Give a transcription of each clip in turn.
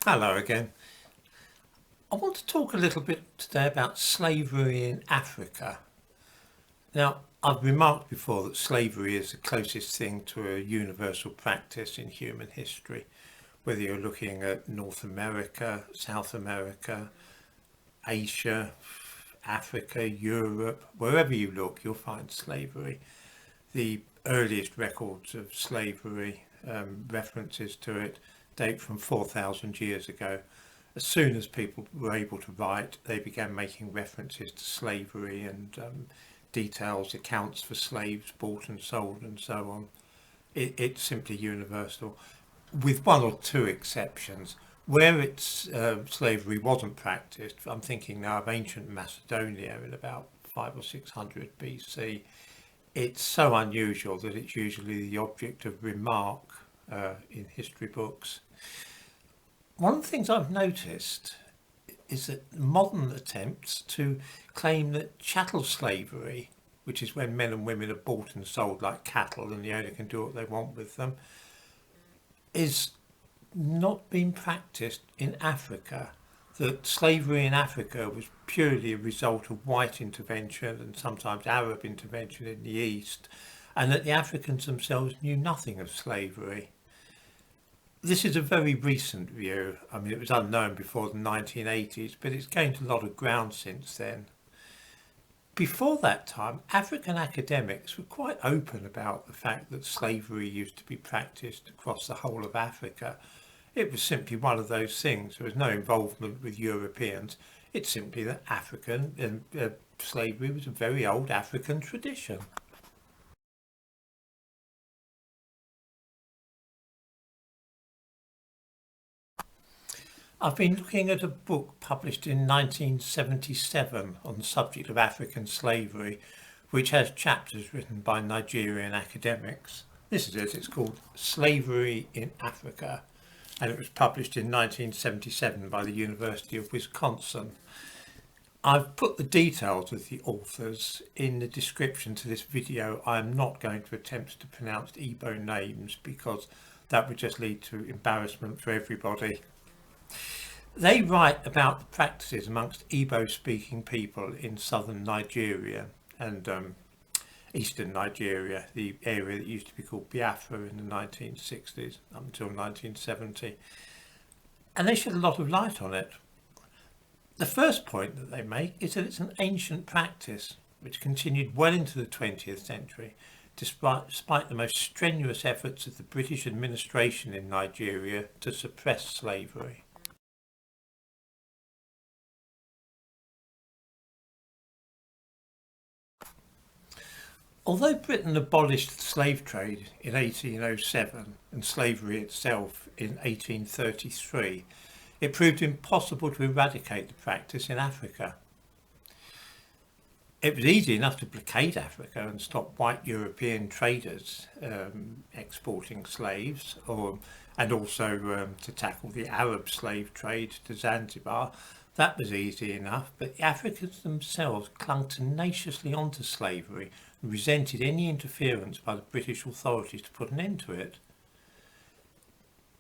Hello again. I want to talk a little bit today about slavery in Africa. Now, I've remarked before that slavery is the closest thing to a universal practice in human history, whether you're looking at North America, South America, Asia, Africa, Europe, wherever you look, you'll find slavery. The earliest records of slavery, references to it, date from 4,000 years ago. As soon as people were able to write, they began making references to slavery and details, accounts for slaves bought and sold and so on. It's simply universal, with one or two exceptions. Where slavery wasn't practiced, I'm thinking now of ancient Macedonia in about 500 or 600 BC. It's so unusual that it's usually the object of remark in history books. One of the things I've noticed is that modern attempts to claim that chattel slavery, which is when men and women are bought and sold like cattle and the owner can do what they want with them, is not being practiced in Africa. That slavery in Africa was purely a result of white intervention and sometimes Arab intervention in the East, and that the Africans themselves knew nothing of slavery. This is a very recent view. I mean, it was unknown before the 1980s, but it's gained a lot of ground since then. Before that time, African academics were quite open about the fact that slavery used to be practiced across the whole of Africa. It was simply one of those things. There was no involvement with Europeans. It's simply that African slavery was a very old African tradition. I've been looking at a book published in 1977 on the subject of African slavery, which has chapters written by Nigerian academics. This is it. It's called Slavery in Africa, and it was published in 1977 by the University of Wisconsin. I've put the details of the authors in the description to this video. I am not going to attempt to pronounce Igbo names because that would just lead to embarrassment for everybody. They write about the practices amongst Igbo-speaking people in southern Nigeria and eastern Nigeria, the area that used to be called Biafra in the 1960s up until 1970. And they shed a lot of light on it. The first point that they make is that it's an ancient practice which continued well into the 20th century, despite the most strenuous efforts of the British administration in Nigeria to suppress slavery. Although Britain abolished the slave trade in 1807 and slavery itself in 1833, it proved impossible to eradicate the practice in Africa. It was easy enough to blockade Africa and stop white European traders exporting slaves, and also to tackle the Arab slave trade to Zanzibar. That was easy enough, but the Africans themselves clung tenaciously onto slavery and resented any interference by the British authorities to put an end to it.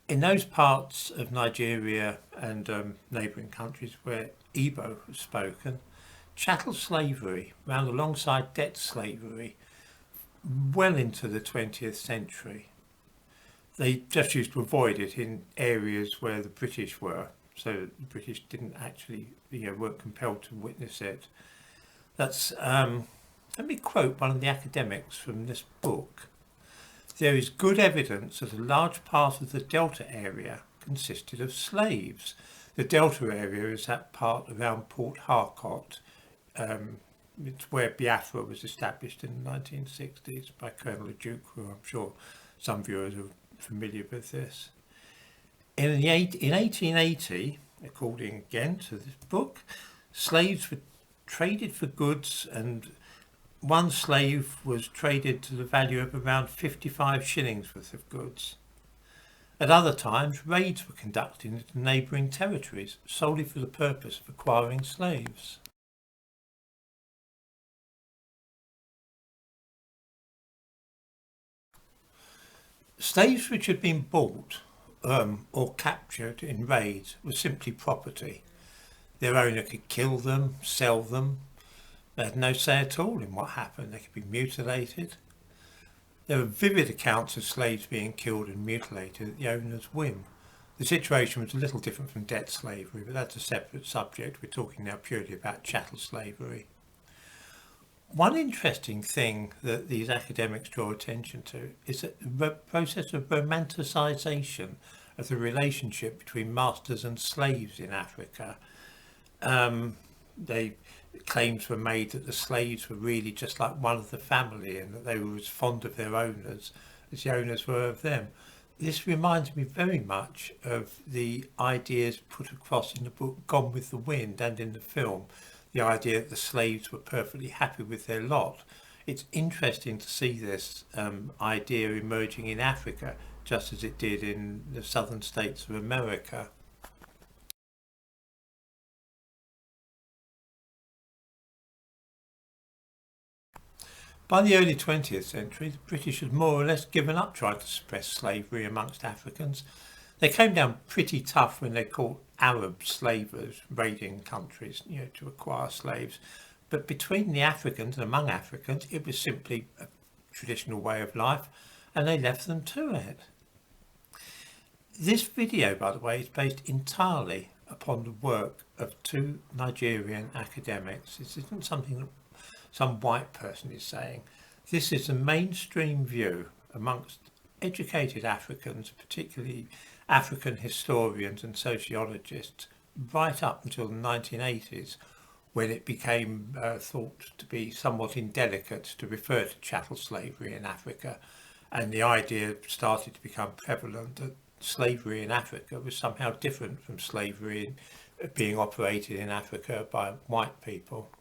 In those parts of Nigeria and neighbouring countries where Igbo was spoken, chattel slavery ran alongside debt slavery well into the 20th century. They just used to avoid it in areas where the British were, so the British didn't actually, weren't compelled to witness it. Let me quote one of the academics from this book. There is good evidence that a large part of the Delta area consisted of slaves. The Delta area is that part around Port Harcourt. It's where Biafra was established in the 1960s by Colonel Nwachukwu. I'm sure some viewers are familiar with this. In 1880, according again to this book, slaves were traded for goods, and one slave was traded to the value of around 55 shillings worth of goods. At other times, raids were conducted into neighbouring territories solely for the purpose of acquiring slaves. Slaves which had been bought or captured in raids was simply property. Their owner could kill them, sell them. They had no say at all in what happened. They could be mutilated. There are vivid accounts of slaves being killed and mutilated at the owner's whim. The situation was a little different from debt slavery, but that's a separate subject. We're talking now purely about chattel slavery. One interesting thing that these academics draw attention to is that the process of romanticisation of the relationship between masters and slaves in Africa. Claims were made that the slaves were really just like one of the family and that they were as fond of their owners as the owners were of them. This reminds me very much of the ideas put across in the book Gone with the Wind and in the film, the idea that the slaves were perfectly happy with their lot. It's interesting to see this idea emerging in Africa, just as it did in the southern states of America. By the early 20th century, the British had more or less given up trying to suppress slavery amongst Africans. They came down pretty tough when they caught Arab slavers raiding countries, to acquire slaves. But between the Africans and among Africans, it was simply a traditional way of life, and they left them to it. This video, by the way, is based entirely upon the work of two Nigerian academics. This isn't something that some white person is saying. This is a mainstream view amongst educated Africans, particularly African historians and sociologists, right up until the 1980s, when it became thought to be somewhat indelicate to refer to chattel slavery in Africa, and the idea started to become prevalent that slavery in Africa was somehow different from slavery being operated in Africa by white people.